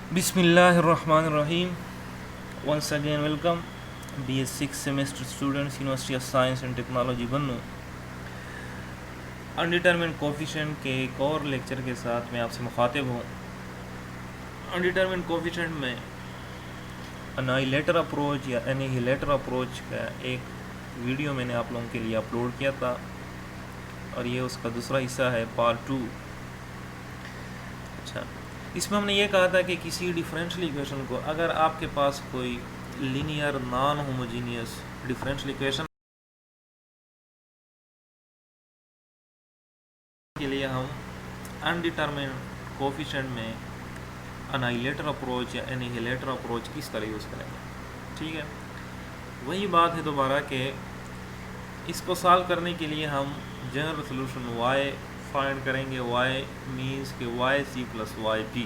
Bismillahirrahmanirrahim. Once again, welcome, BS6 semester students, University of Science and Technology Bannu. Undetermined coefficient के एक और lecture के साथ मैं आपसे मुखातिब हूँ। अनडिटरमिन्ड कोफिशेंट में अनाइलेटर अप्रोच या एनिहिलेटर अप्रोच का एक वीडियो मैंने आप लोगों के लिए अपलोड किया था और ये उसका दूसरा हिस्सा है, पार्ट 2। अच्छा, इसमें हमने ये कहा था कि किसी डिफरेंशियल इक्वेशन को अगर आपके पास कोई linear non homogeneous differential equation के लिए हम अनडिटरमिन्ड कोफिशिएंट में अनाइलेटर अप्रोच या एनिहिलेटर अप्रोच किस तरह यूज़ करेंगे। ठीक है, वही बात है दोबारा कि इसको सॉल्व करने के लिए हम जनरल सोल्यूशन y फाइंड करेंगे। y मीन्स के yc प्लस yp।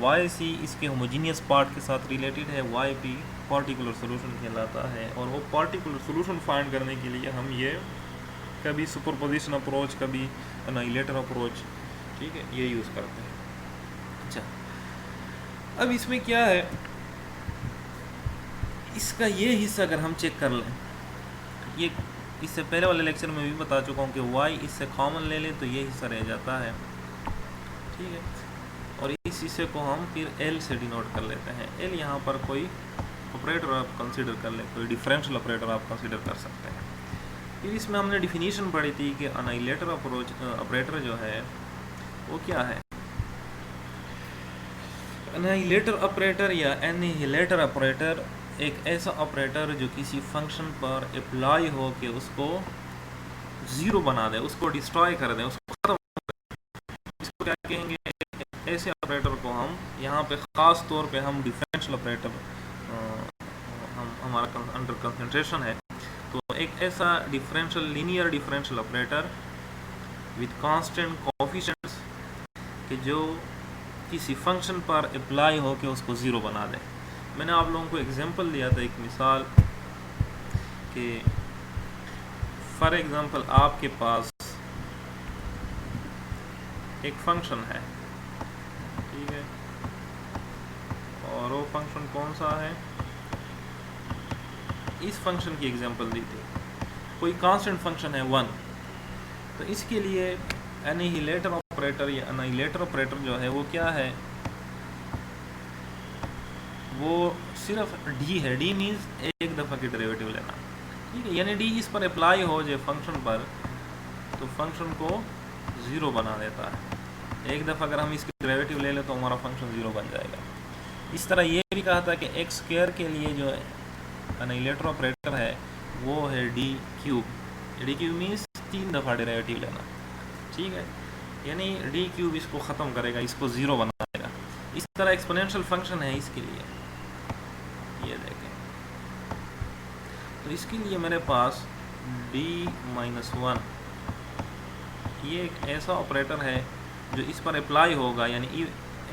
yc इसके होमोजीनियस पार्ट के साथ रिलेटेड है, yp पार्टिकुलर सोल्यूशन कहलाता है। और वो पार्टिकुलर सोल्यूशन फाइंड करने के लिए हम ये कभी सुपरपोजिशन अप्रोच, कभी अनाइलेटर अप्रोच, ठीक है, ये यूज़ करते हैं। अच्छा, अब इसमें क्या है, इसका ये हिस्सा अगर हम चेक कर लें, ये इससे पहले वाले लेक्चर में भी बता चुका हूँ कि y इससे कॉमन ले लें तो ये हिस्सा रह जाता है। ठीक है, और इस हिस्से को हम फिर l से डिनोट कर लेते हैं। l यहाँ पर कोई ऑपरेटर आप कंसीडर कर लें, कोई डिफरेंशियल ऑपरेटर आप कंसीडर कर सकते हैं। फिर इसमें हमने डिफिनीशन पढ़ी थी कि अनाइलेटर अप्रोच ऑपरेटर जो है वो क्या है। अनाइलेटर ऑपरेटर या एनिहिलेटर ऑपरेटर एक ऐसा ऑपरेटर जो किसी फंक्शन पर अप्लाई हो के उसको ज़ीरो बना दे, उसको डिस्ट्रॉय कर दे, उसको खत्म कर दे। इसको क्या कहेंगे, ऐसे ऑपरेटर को हम यहाँ पे ख़ास तौर पे हम डिफरेंशियल ऑपरेटर, हम हमारा अंडर कंसंट्रेशन है, तो एक ऐसा differential linear differential operator with constant coefficients कि जो किसी फंक्शन पर अप्लाई हो के उसको ज़ीरो बना दे। मैंने आप लोगों को एग्जांपल दिया था, एक मिसाल कि फॉर एग्जांपल आपके पास एक फंक्शन है, ठीक है, और वो फंक्शन कौन सा है, इस फंक्शन की एग्जांपल दी थी। कोई कांस्टेंट फंक्शन है 1, तो इसके लिए एनिहिलेटर ऑपरेटर या अनाइलेटर ऑपरेटर जो है वो क्या है, वो सिर्फ डी है। डी मीन्स एक दफ़ा की डेरिवेटिव लेना, ठीक है, यानी डी इस पर अप्लाई हो जाए फंक्शन पर तो फंक्शन को ज़ीरो बना देता है। एक दफ़ा अगर हम इसकी डेरिवेटिव ले लें तो हमारा फंक्शन ज़ीरो बन जाएगा। इस तरह ये भी कहा था कि एक्स स्क्वायर के लिए जो अनाइलेटर ऑपरेटर है वो है D cube. D cube means 3 दफ़ा डेरिवेटिव लेना, ठीक है, यानी डी क्यूब इसको ख़त्म करेगा, इसको ज़ीरो बना देगा। इस तरह एक्सपोनेंशियल फंक्शन है इसके लिए, ये देखें, तो इसके लिए मेरे पास d-1 ये एक ऐसा ऑपरेटर है जो इस पर अप्लाई होगा, यानी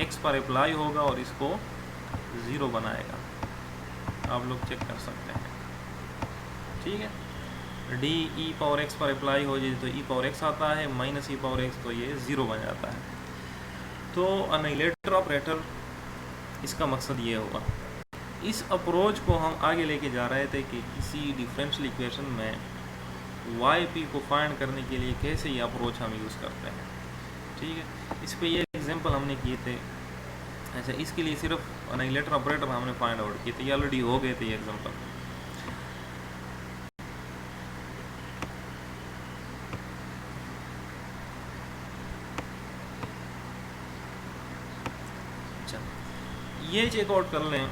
x पर अप्लाई होगा और इसको ज़ीरो बनाएगा। आप लोग चेक कर सकते हैं, ठीक है। d e पावर x पर अप्लाई हो जाए तो e पावर x आता है, माइनस e पावर x तो ये ज़ीरो बन जाता है। तो अनाइलेटर ऑपरेटर इसका मकसद ये होगा। इस अप्रोच को हम आगे लेके जा रहे थे कि किसी डिफरेंशियल इक्वेशन में yp को फाइंड करने के लिए कैसे ये अप्रोच हम यूज़ करते हैं, ठीक है। इस पे ये एग्जांपल हमने किए थे। अच्छा, इसके लिए सिर्फ अनाइलेटर ऑपरेटर हमने फाइंड आउट किए थे, ये ऑलरेडी हो गए थे ये एग्जांपल। अच्छा, ये चेकआउट कर लें,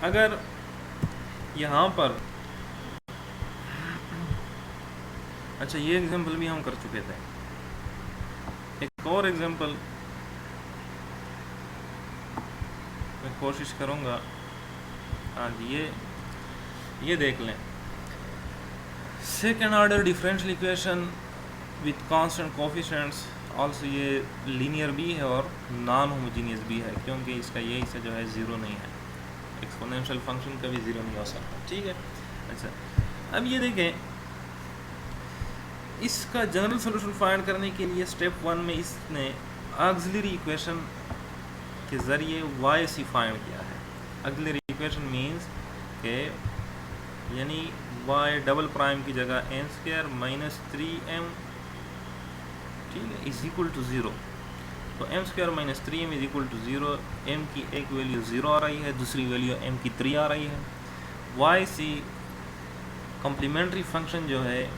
अगर यहाँ पर, अच्छा ये एग्जांपल भी हम कर चुके थे, एक और एग्जांपल मैं कोशिश करूँगा। हाँ जी, ये देख लें, second order differential equation with constant coefficients, also ये लीनियर भी है और नॉन होमोजीनियस भी है, क्योंकि इसका ये हिस्सा जो है ज़ीरो नहीं है, एक्सपोनेंशियल फंक्शन कभी ज़ीरो नहीं हो सकता, ठीक है। अच्छा, अब ये देखें, इसका जनरल सोल्यूशन फाइंड करने के लिए स्टेप 1 में इसने ऑक्सिलरी इक्वेशन के ज़रिए वाई सी फाइंड किया है। ऑक्सिलरी इक्वेशन मीन्स के यानी वाई डबल प्राइम की जगह एन स्क्वायर माइनस 3m, ठीक है, इज इक्वल टू 0। तो m square minus 3m is equal to 0। m की एक वैल्यू 0 आ रही है, दूसरी वैल्यू m की 3 आ रही है। वाई सी कॉम्प्लीमेंट्री फंक्शन जो है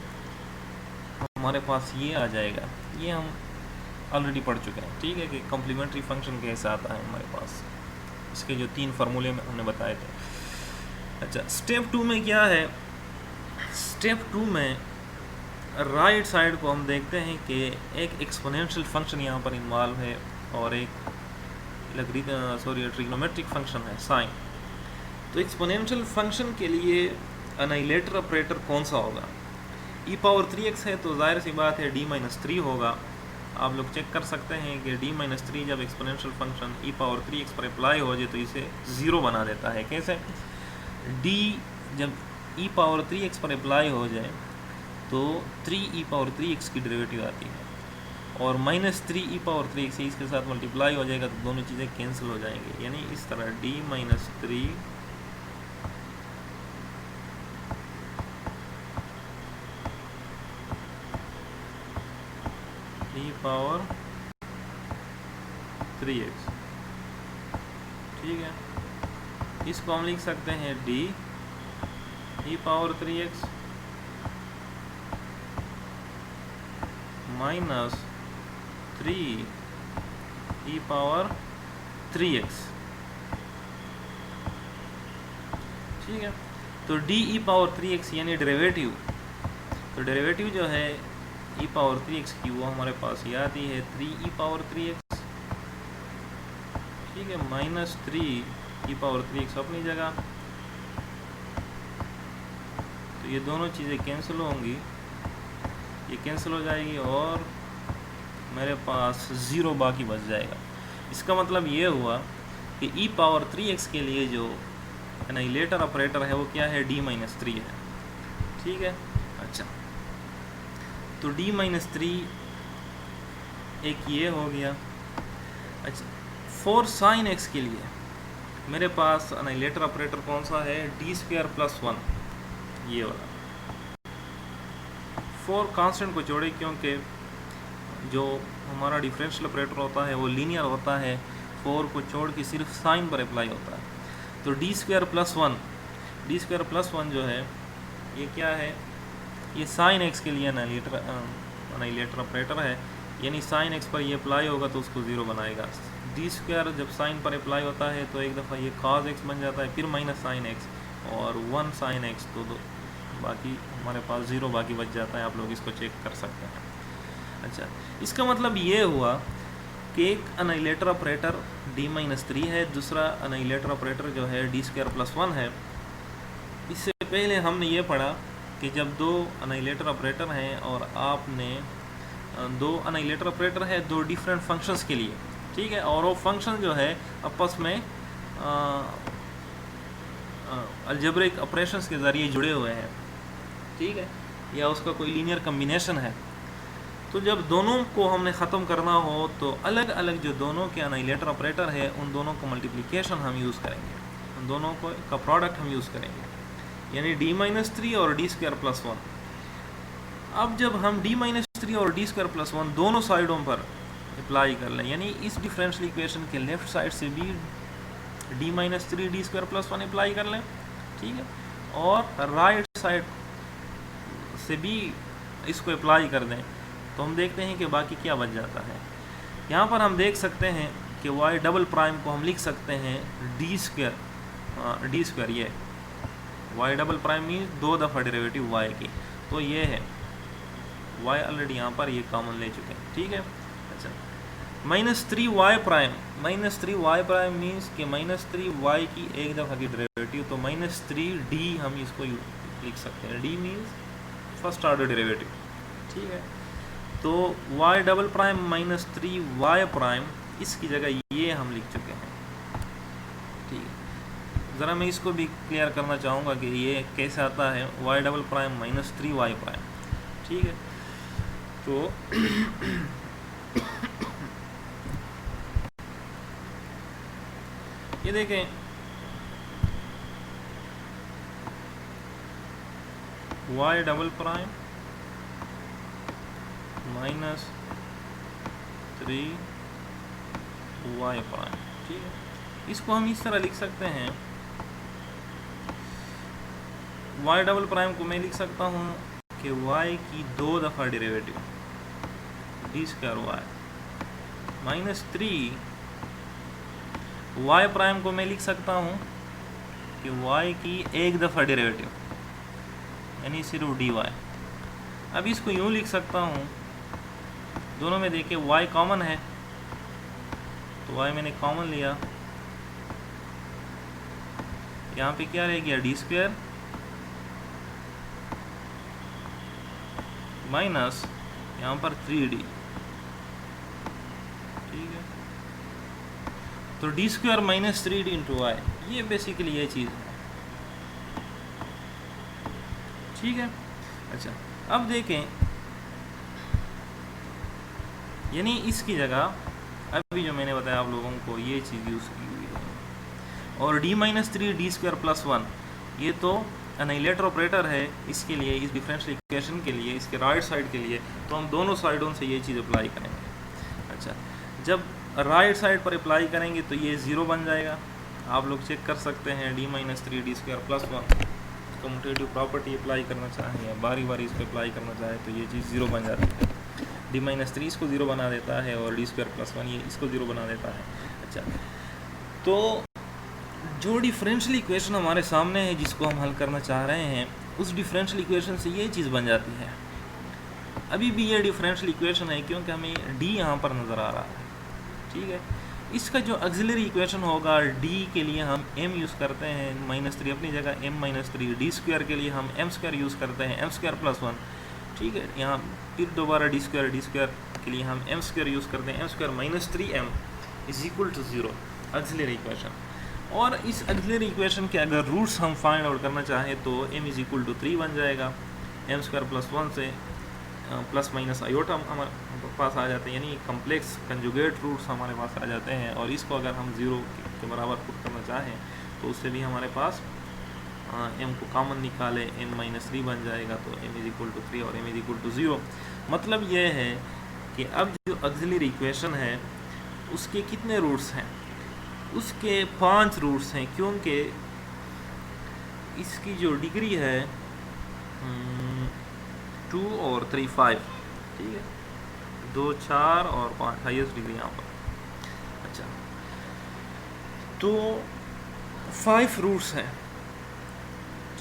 हमारे पास ये आ जाएगा, ये हम ऑलरेडी पढ़ चुके हैं, ठीक है, कि कॉम्प्लीमेंट्री फंक्शन कैसे आता है हमारे पास, इसके जो 3 फार्मूले में हमने बताए थे। अच्छा, स्टेप 2 में क्या है? स्टेप 2 में राइट साइड को हम देखते हैं कि एक एक्सपोनेंशियल फंक्शन यहाँ पर इन्वॉल्व है और एक ट्रिग्नोमेट्रिक फंक्शन है साइन। तो एक्सपोनेंशियल फंक्शन के लिए अनाइलेटर ऑपरेटर कौन सा होगा? e पावर 3x है तो जाहिर सी बात है d-3 होगा। आप लोग चेक कर सकते हैं कि d-3 जब exponential function e power 3x पर अप्लाई हो जाए तो इसे 0 बना देता है। कैसे? d जब e पावर 3x पर अप्लाई हो जाए तो 3e पावर 3x की डेरिवेटिव आती है और माइनस 3e पावर 3x इसके साथ मल्टीप्लाई हो जाएगा तो दोनों चीज़ें कैंसिल हो जाएंगी। यानी इस तरह d-3 e पावर 3x, ठीक है, इसको हम लिख सकते हैं d e power 3x minus 3 e power 3x, ठीक है। तो d e पावर 3x यानी डेरिवेटिव, तो डेरिवेटिव जो है e पावर 3x की वो हमारे पास ये आती है 3 e पावर 3x, ठीक है, माइनस 3 e पावर 3x अपनी जगह। तो ये दोनों चीज़ें कैंसिल होंगी, ये कैंसिल हो जाएगी और मेरे पास 0 बाकी बच जाएगा। इसका मतलब ये हुआ कि e पावर 3x के लिए जो एनाइलेटर ऑपरेटर है वो क्या है? d-3 है, ठीक है। अच्छा, तो d-3 एक ये हो गया। अच्छा, फॉर साइन x के लिए मेरे पास एनाइलेटर ऑपरेटर कौन सा है? d² + 1, ये वाला। फॉर कांस्टेंट को जोड़े क्योंकि जो हमारा डिफरेंशियल ऑपरेटर होता है वो लीनियर होता है, फॉर को छोड़ के सिर्फ साइन पर अप्लाई होता है। तो d² + 1 जो है ये क्या है? ये साइन x के लिए एनाइलेटर ऑपरेटर है, यानी साइन x पर ये अप्लाई होगा तो उसको 0 बनाएगा। d² जब साइन पर अप्लाई होता है तो एक दफ़ा ये cos x बन जाता है, फिर माइनस साइन x और 1 साइन x, तो बाकी हमारे पास 0 बाकी बच जाता है। आप लोग इसको चेक कर सकते हैं। अच्छा, इसका मतलब ये हुआ कि एक एनाइलेटर ऑपरेटर d-3 है, दूसरा एनाइलेटर ऑपरेटर जो है d² + 1 है। इससे पहले हमने ये पढ़ा कि जब दो एनाइलेटर ऑपरेटर हैं और आपने दो एनाइलेटर ऑपरेटर है दो डिफरेंट फंक्शंस के लिए, ठीक है, और वो फंक्शन जो है आपस में अलजेब्रिक ऑपरेशंस के ज़रिए जुड़े हुए हैं, ठीक है, या उसका कोई लीनियर कम्बिनेशन है। तो जब दोनों को हमने ख़त्म करना हो तो अलग अलग जो दोनों के एनाइलेटर ऑपरेटर है उन दोनों का मल्टीप्लिकेशन हम यूज़ करेंगे, उन दोनों को का प्रोडक्ट हम यूज़ करेंगे, यानी d-3 और d² + 1। अब जब हम d-3 और d² + 1 दोनों साइडों पर अप्लाई कर लें, यानी इस डिफरेंशियल इक्वेशन के लेफ़्ट साइड से भी d-3 d² + 1 अप्लाई कर लें, ठीक है, और राइट साइड से भी इसको अप्लाई कर दें, तो हम देखते हैं कि बाकी क्या बच जाता है। यहाँ पर हम देख सकते हैं कि y" को हम लिख सकते हैं d², ये y" मीन्स 2 दफ़ा डेरिवेटिव y की, तो ये है y ऑलरेडी यहाँ पर ये कॉमन ले चुके हैं, ठीक है। अच्छा, -3y' मीन्स कि -3y की एक दफ़ा की डेरिवेटिव, तो -3d हम इसको लिख सकते हैं। d means first order derivative, ठीक है। तो y" -3y' इसकी जगह ये हम लिख चुके हैं, ठीक है। ज़रा मैं इसको भी क्लियर करना चाहूँगा कि ये कैसे आता है y" -3y', ठीक है। तो ये देखें y double prime minus 3y prime, ठीक है। इसको हम इस तरह लिख सकते हैं, y डबल प्राइम को मैं लिख सकता हूँ कि y की 2 दफ़ा derivative d square y minus 3 y prime को मैं लिख सकता हूँ कि y की 1 दफ़ा डेरिवेटिव यानी सिर्फ dy। अब इसको यूँ लिख सकता हूँ, दोनों में देखिए y कॉमन है तो y मैंने कॉमन लिया, यहाँ पे क्या रह गया डी स्क्वायर माइनस यहाँ पर 3d, ठीक है। तो d square minus 3d into y, ये बेसिकली ये चीज़ है, ठीक है। अच्छा अब देखें, यानी इसकी जगह अभी जो मैंने बताया आप लोगों को ये चीज़ यूज़ की हुई है, और d minus 3 D square plus 1 ये तो एनाइलेटर ऑपरेटर है, इसके लिए इस डिफरेंशियल इक्वेशन के लिए इसके राइट साइड के लिए तो हम दोनों साइडों से ये चीज़ अप्लाई करेंगे। अच्छा जब राइट साइड पर अप्लाई करेंगे तो ये 0 बन जाएगा, आप लोग चेक कर सकते हैं d minus 3 D square plus 1 commutative property apply करना चाहें या बारी बारी इस पर अप्लाई करना चाहें तो ये चीज़ 0 बन जाती है। d माइनस 3 इसको 0 बना देता है और डी स्क्वायर प्लस 1 ये इसको 0 बना देता है। अच्छा तो जो डिफरेंशियल इक्वेशन हमारे सामने है जिसको हम हल करना चाह रहे हैं, उस डिफरेंशियल इक्वेशन से ये चीज़ बन जाती है। अभी भी ये डिफरेंशियल इक्वेशन है क्योंकि हमें d यहाँ पर नज़र आ रहा है, ठीक है। इसका जो ऑक्सिलरी इक्वेशन होगा d के लिए हम m यूज़ करते हैं -3 अपनी जगह m माइनस 3, डी स्क्वायर के लिए हम m स्क्वायर यूज़ करते हैं m स्क्वायर प्लस 1, ठीक है। यहाँ फिर दोबारा डी स्क्वायर के लिए हम m स्क्वायर यूज़ करते हैं m square minus 3m is equal to 0 auxiliary equation. और इस ऑक्सिलरी इक्वेशन के अगर रूट्स हम फाइंड आउट करना चाहें तो m इज इक्वल टू 3 बन जाएगा, m स्क्वायर प्लस 1 से प्लस माइनस आयोटा हमारे पास आ जाते हैं, यानी कम्प्लेक्स कंजुगेट रूट्स हमारे पास आ जाते हैं। और इसको अगर हम 0 के बराबर पुट करना चाहें तो उससे भी हमारे पास m को कॉमन निकाले m माइनस 3 बन जाएगा, तो m इज इक्वल टू 3 और m इज इक्वल टू 0। मतलब ये है कि अब जो ऑक्सिलरी इक्वेशन है उसके कितने रूट्स हैं, उसके 5 रूट्स हैं, क्योंकि इसकी जो डिग्री है 2 और 3 5, ठीक है, 2 4 और 5 हाईएस्ट डिग्री यहाँ पर। अच्छा तो 5 रूट्स हैं,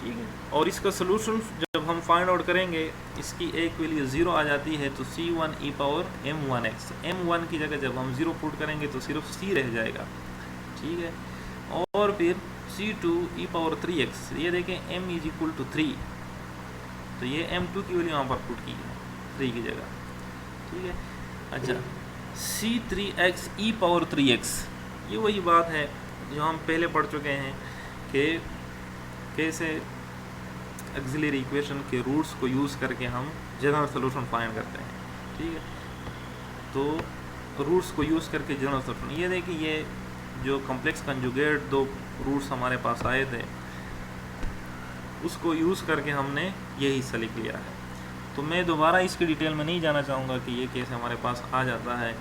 ठीक है। और इसका सोल्यूशन जब हम फाइंड आउट करेंगे इसकी एक वैल्यू 0 आ जाती है तो c1 e power m1x, m1 की जगह जब हम 0 पुट करेंगे तो सिर्फ c रह जाएगा, ठीक है। और फिर c2 e पावर 3x, ये देखें m इज इक्वल टू 3 तो ये m2 की वैल्यू यहाँ पर पुट की है 3 की जगह, ठीक है। अच्छा c3x e पावर 3x, ये वही बात है जो हम पहले पढ़ चुके हैं कि कैसे ऑक्सिलरी इक्वेशन के रूट्स को यूज़ करके हम जनरल सॉल्यूशन फाइंड करते हैं, ठीक है। तो रूट्स को यूज़ करके जनरल सॉल्यूशन, ये देखिए ये जो कॉम्प्लेक्स कंजुगेट 2 रूट्स हमारे पास आए थे उसको यूज़ करके हमने ये हिस्सा लिख लिया है। तो मैं दोबारा इसकी डिटेल में नहीं जाना चाहूँगा कि ये कैसे हमारे पास आ जाता है,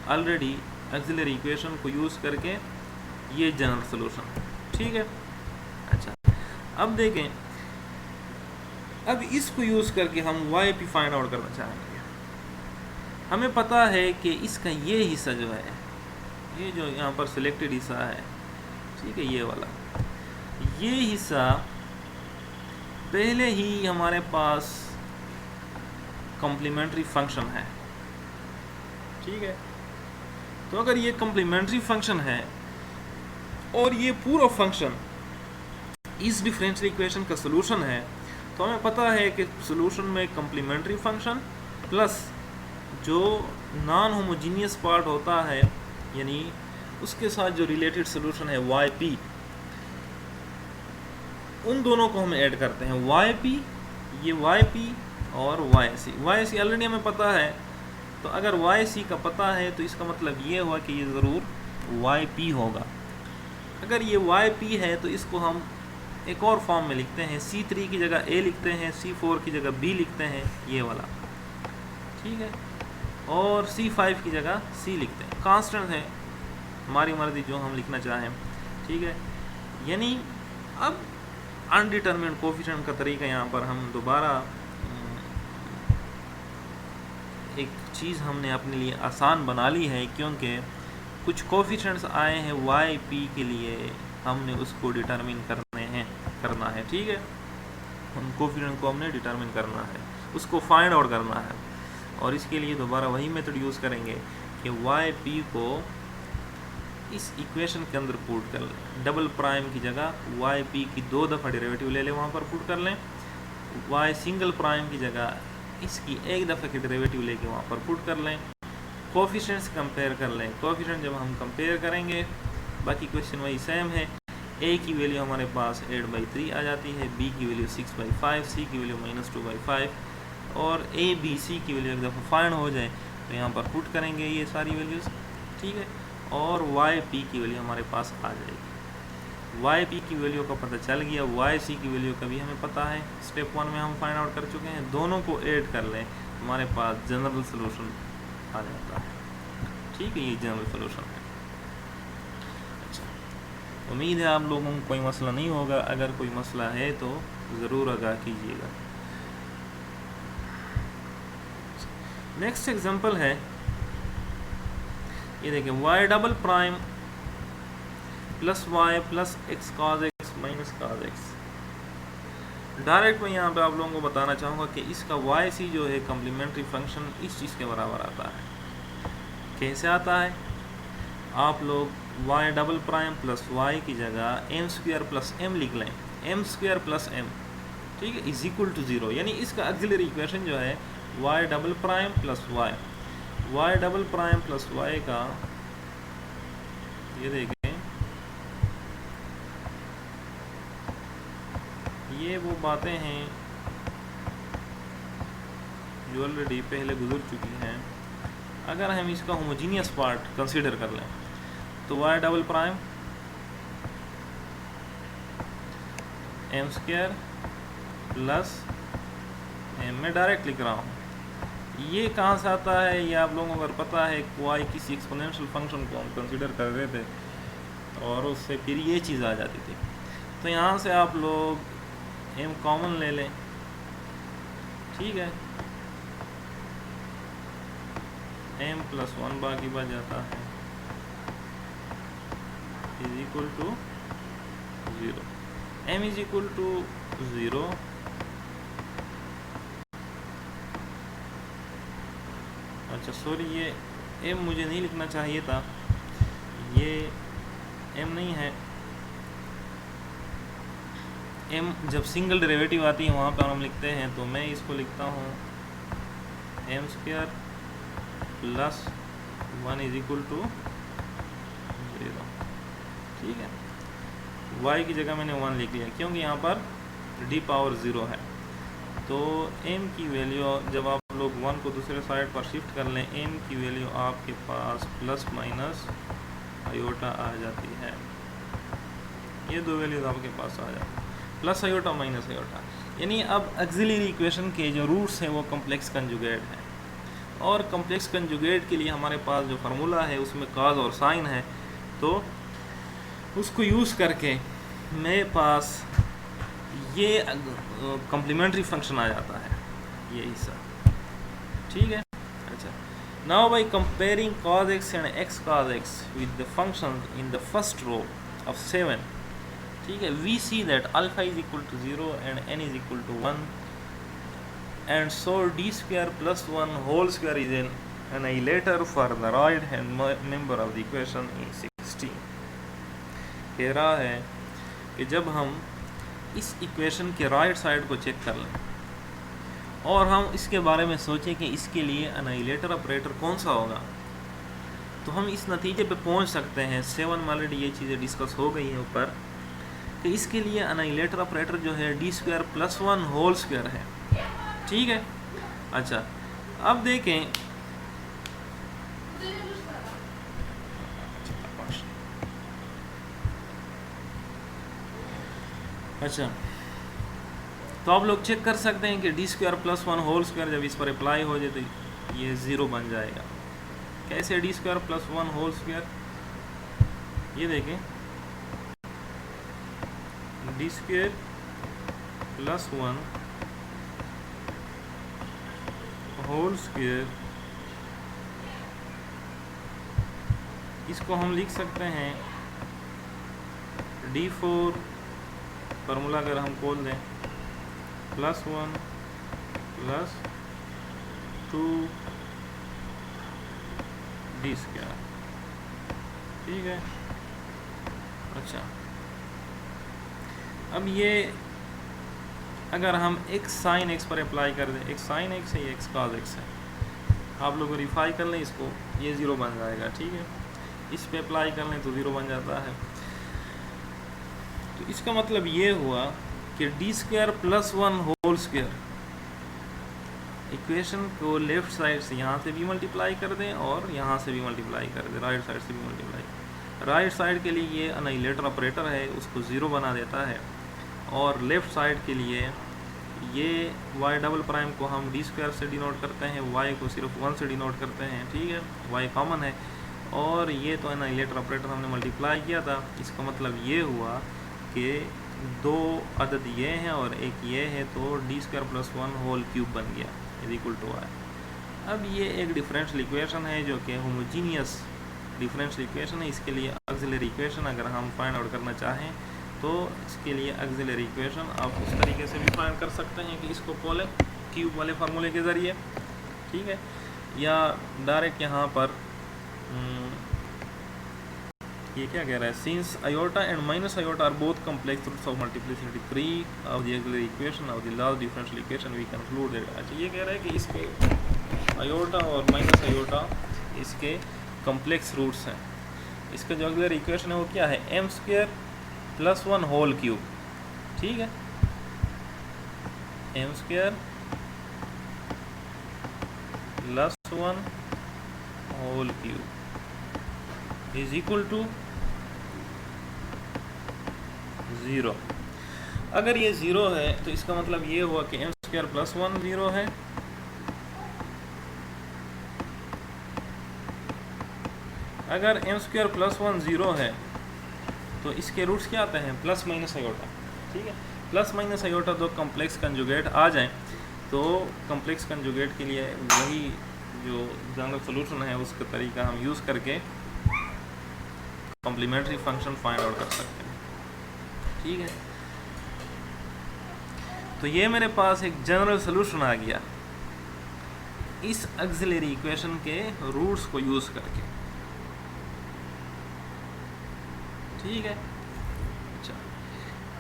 ऑलरेडी ऑक्सिलरी इक्वेशन को यूज़ करके ये जनरल सॉल्यूशन, ठीक है। अच्छा अब देखें, अब इसको यूज़ करके हम YP फाइंड आउट करना चाहेंगे। हमें पता है कि इसका ये हिस्सा जो है, ये जो यहाँ पर सिलेक्टेड हिस्सा है, ठीक है, ये वाला ये हिस्सा पहले ही हमारे पास कॉम्प्लीमेंट्री फंक्शन है, ठीक है। तो अगर ये कॉम्प्लीमेंट्री फंक्शन है और ये पूरा फंक्शन इस डिफरेंशियल इक्वेशन का सलूशन है, तो हमें पता है कि सलूशन में कॉम्प्लीमेंट्री फंक्शन प्लस जो नॉन होमोजीनियस पार्ट होता है यानी उसके साथ जो रिलेटेड सलूशन है YP, उन दोनों को हम ऐड करते हैं। YP, ये YP और YC ऑलरेडी हमें पता है, तो अगर YC का पता है तो इसका मतलब ये हुआ कि ये ज़रूर YP होगा, अगर ये वाई पी है तो इसको हम एक और फॉर्म में लिखते हैं, C3 की जगह A लिखते हैं, C4 की जगह B लिखते हैं, ये वाला, ठीक है, और C5 की जगह C लिखते हैं। कांस्टेंट है, हमारी मर्जी जो हम लिखना चाहें, ठीक है। यानी अब अनडिटरमिनेड कोफिशिएंट का तरीका यहाँ पर हम दोबारा एक चीज़ हमने अपने लिए आसान बना ली है, क्योंकि कुछ कोफिशिएंट्स आए हैं वाई पी के लिए, हमने उसको डिटरमिन करना है, ठीक है। उन कोफिशिएंट को हमने डिटरमिन करना है, उसको फाइंड आउट करना है, और इसके लिए दोबारा वही मेथड यूज़ करेंगे कि वाई पी को इस इक्वेशन के अंदर पुट कर लें। डबल प्राइम की जगह वाई पी की 2 दफ़ा डेरिवेटिव ले लें, वहाँ पर पुट कर लें। वाई सिंगल प्राइम की जगह इसकी 1 दफ़ा की डेरिवेटिव लेके वहाँ पर पुट कर लें। कोफिशिएंट्स कंपेयर कर लें। कोफिशिएंट जब हम कंपेयर करेंगे, बाकी क्वेश्चन वही सेम है। ए की वैल्यू हमारे पास 8/3 आ जाती है, बी की वैल्यू 6/5, सी की वैल्यू -2/5, और ए बी सी की वैल्यू एक दफ़ा फाइंड हो जाए तो यहाँ पर पुट करेंगे ये सारी वैल्यूज़, ठीक है, और वाई पी की वैल्यू हमारे पास आ जाएगी। वाई पी की वैल्यू का पता चल गया, वाई सी की वैल्यू का भी हमें पता है, स्टेप 1 में हम फाइंड आउट कर चुके हैं। दोनों को ऐड कर लें, हमारे पास जनरल सोल्यूशन आ जाता है, ठीक है, ये जनरल सोल्यूशन है। अच्छा, उम्मीद है आप लोगों को कोई मसला नहीं होगा। अगर कोई मसला है तो ज़रूर आगाह कीजिएगा। नेक्स्ट एग्जांपल है, ये देखें, y double prime plus y plus x cos x minus cos x. Direct मैं यहाँ पे आप लोगों को बताना चाहूँगा कि इसका वाई सी जो है कम्प्लीमेंट्री फंक्शन इस चीज़ के बराबर आता है। कैसे आता है? आप लोग y double prime plus y की जगह एम स्क्वायर प्लस एम लिख लें, एम स्क्वायर प्लस एम, ठीक है, इज इक्वल टू 0। यानी इसका ऑक्सिलरी इक्वेशन जो है y double prime plus y, y double prime plus y का, ये देखें, ये वो बातें हैं जो ऑलरेडी पहले गुजर चुकी हैं। अगर हम इसका होमोजीनियस पार्ट कंसीडर कर लें तो y double prime m square plus m, मैं डायरेक्ट लिख रहा हूँ। ये कहाँ से आता है? ये आप लोगों को अगर पता है वाई किसी एक्सपोनेंशियल फंक्शन को हम कंसीडर कर रहे थे और उससे फिर ये चीज़ आ जाती थी, तो यहाँ से आप लोग m कॉमन ले लें, ठीक है, m प्लस 1 बाकी बच जाता है, is equal to 0। m is equal to 0, अच्छा सॉरी, ये m मुझे नहीं लिखना चाहिए था, ये m नहीं है। m जब सिंगल डेरिवेटिव आती है वहाँ पर हम लिखते हैं, तो मैं इसको लिखता हूँ m square plus 1 is equal to 0, ठीक है। y की जगह मैंने 1 लिख लिया क्योंकि यहाँ पर d पावर 0 है। तो m की वैल्यू जब आप लोग 1 को दूसरे साइड पर शिफ्ट कर लें, m की वैल्यू आपके पास प्लस माइनस आयोटा आ जाती है। ये दो वैल्यूज आपके पास आ जाती है, प्लस आयोटा माइनस आयोटा। यानी अब ऑक्सिलरी इक्वेशन के जो रूट्स हैं वो कम्प्लेक्स कंजुगेट हैं, और कम्प्लेक्स कंजुगेट के लिए हमारे पास जो फार्मूला है उसमें कॉज और साइन है, तो उसको यूज़ करके मेरे पास ये कम्प्लीमेंट्री फंक्शन आ जाता है, ये हिस्सा, ठीक है। अच्छा, now by comparing cos x and x cos x with the function in the first row of 7, ठीक है, we see that alpha is equal to 0 and n is equal to 1, and so d square plus 1 whole square is an annihilator for the right hand member of the equation in 16। कह रहा है कि जब हम इस equation के right side को check कर लें और हम इसके बारे में सोचें कि इसके लिए एनाइलेटर ऑपरेटर कौन सा होगा, तो हम इस नतीजे पे पहुंच सकते हैं। 7 में ऑलरेडी ये चीज़ें डिस्कस हो गई हैं ऊपर, कि इसके लिए एनाइलेटर ऑपरेटर जो है d square plus 1 whole square है, ठीक है। अच्छा, अब देखें, अच्छा, तो आप लोग चेक कर सकते हैं कि d square plus one whole square जब इस पर अप्लाई हो जाए तो ये ज़ीरो बन जाएगा। कैसे d square plus one whole square, ये देखें, d square plus one whole square, इसको हम लिख सकते हैं D4 फार्मूला अगर हम खोल दें plus one plus two D square, ठीक है। अच्छा, अब ये अगर हम x साइन x पर अप्लाई कर दें, x साइन x है, ये x cos x है, आप लोग वेरीफाई कर लें इसको, ये ज़ीरो बन जाएगा, ठीक है। इस पे अप्लाई कर लें तो ज़ीरो बन जाता है। तो इसका मतलब ये हुआ कि d square plus one whole square equation को लेफ़्ट साइड से यहाँ से भी मल्टीप्लाई कर दें और यहाँ से भी मल्टीप्लाई कर दें, राइट साइड से भी मल्टीप्लाई। राइट साइड के लिए ये अनाइलेटर ऑपरेटर है, उसको ज़ीरो बना देता है, और लेफ़्ट साइड के लिए ये y डबल प्राइम को हम डी स्क्वायर से डिनोट करते हैं, y को सिर्फ वन से डिनोट करते हैं, ठीक है, y कॉमन है, और ये तो अनाइलेटर ऑपरेटर हमने मल्टीप्लाई किया था। इसका मतलब ये हुआ कि दो अदद ये हैं और एक ये है, तो d square plus one whole cube बन गया इज इक्वल टू y। अब ये एक डिफरेंशियल इक्वेशन है जो कि होमोजीनियस डिफरेंशियल इक्वेशन है। इसके लिए ऑक्सिलरी इक्वेशन अगर हम फाइंड आउट करना चाहें तो इसके लिए ऑक्सिलरी इक्वेशन आप उस तरीके से भी फाइंड कर सकते हैं कि इसको पोलर क्यूब वाले फार्मूले के ज़रिए, ठीक है, या डायरेक्ट यहाँ पर ये क्या कह रहा है, since iota and minus iota are both complex roots of multiplicity 3 of the auxiliary equation of the last differential equation we conclude that. अच्छा, ये कह रहा है कि इसके आयोटा और माइनस आयोटा इसके कॉम्प्लेक्स रूट्स हैं। इसका जो ऑक्सिलरी इक्वेशन है वो क्या है, m square plus one whole cube, ठीक है, m square plus one whole cube is equal to 0। अगर ये 0 है तो इसका मतलब ये हुआ कि एम स्क्वायर प्लस वन 0 है, अगर एम स्क्वायर प्लस वन 0 है तो इसके रूट्स क्या आते हैं, प्लस माइनस आयोटा, ठीक है। प्लस माइनस आयोटा दो कॉम्प्लेक्स कंजुगेट आ जाएं तो कॉम्प्लेक्स कंजुगेट के लिए वही जो जनरल सोल्यूशन है उसका तरीका हम यूज़ करके कॉम्प्लीमेंट्री फंक्शन फाइंड आउट कर सकते हैं, ठीक है। तो ये मेरे पास एक जनरल सोल्यूशन आ गया इस ऑक्सिलरी इक्वेशन के रूट्स को यूज़ करके, ठीक है। अच्छा,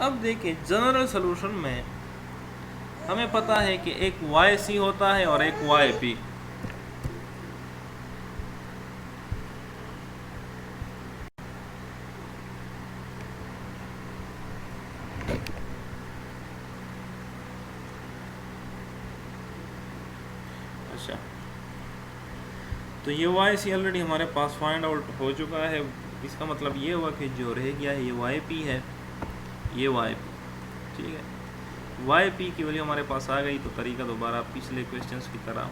अब देखिए जनरल सोल्यूशन में हमें पता है कि एक YC होता है और एक YP। अच्छा, तो ये YC ऑलरेडी हमारे पास फाइंड आउट हो चुका है। इसका मतलब ये हुआ कि जो रह गया है ये YP है, ये YP, ठीक है। YP की वैल्यू हमारे पास आ गई तो तरीका दोबारा पिछले क्वेश्चंस की तरह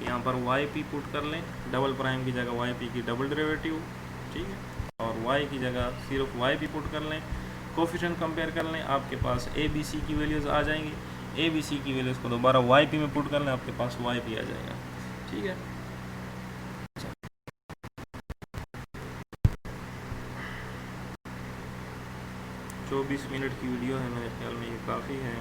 यहाँ पर YP पुट कर लें, डबल प्राइम की जगह YP की डबल डेरिवेटिव, ठीक है, और Y की जगह सिर्फ YP पुट कर लें, कोफिशिएंट कंपेयर कर लें, आपके पास ABC की वैल्यूज़ आ जाएंगी, ABC की वैल्यूज़ को दोबारा YP में पुट कर लें, आपके पास YP आ जाएगा, ठीक है। 24 मिनट की वीडियो है, मेरे ख्याल में ये काफ़ी है।